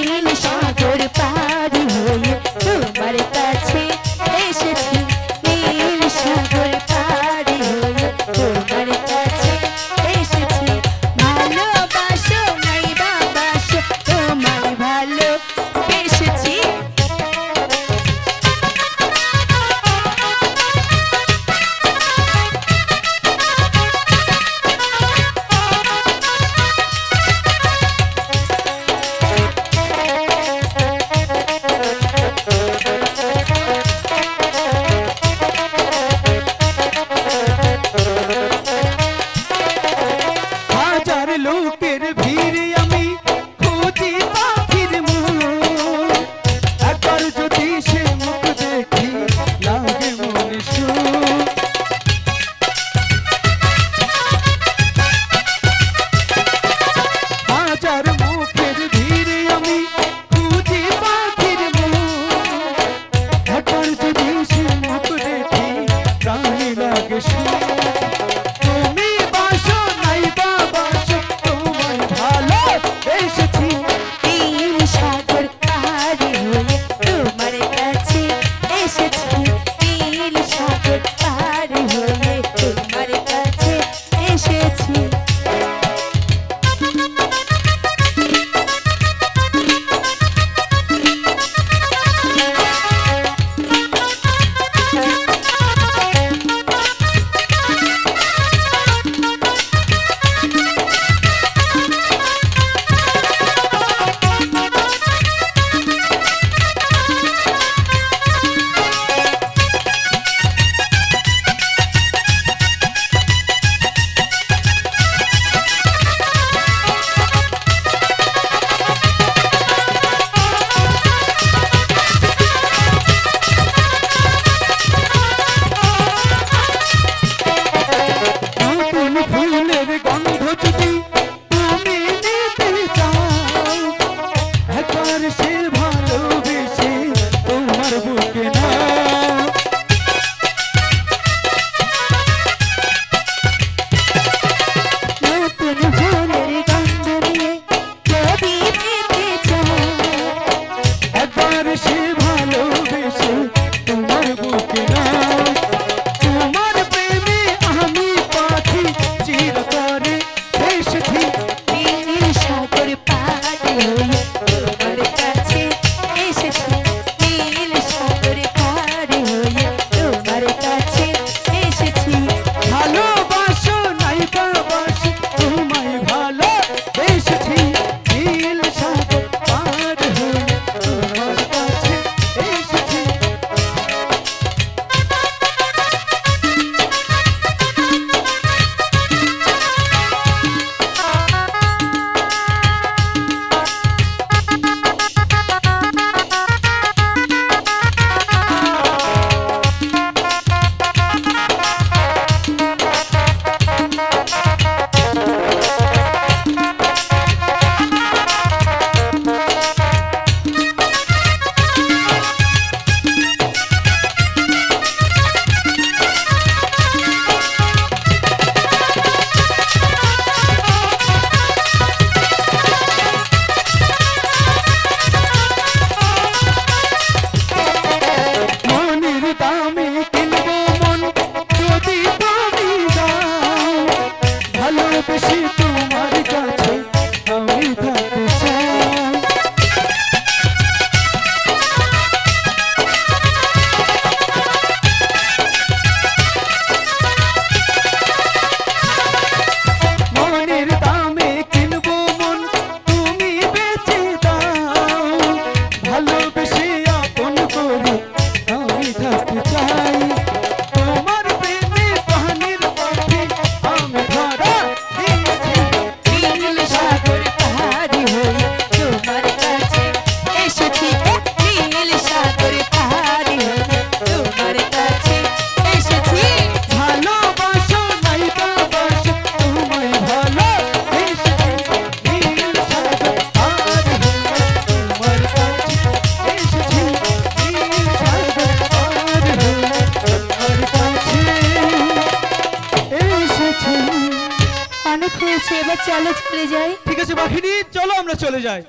নীল সাগর পার হয়ে তোমার কাছে এসেছি নীল সাগর পার হয়ে তোমার কাছে এসেছি ভালোবাসো নাই বাবাসো তোমায় ভালোবেসেছি লোকের ভিড়ে আমি খুঁজি পাখির মুখ একবার যদি সে মুখ দেখি লাগে মনে সুখ হাজার মুখের ভিড়ে আমি খুঁজি পাখির মুখ একবার যদি সে মুখ দেখি প্রাণে লাগে সুখ অনেক হয়েছে, এবার চলো চলে যাই। ঠিক আছে বাঘিনী, চলো আমরা চলে যাই।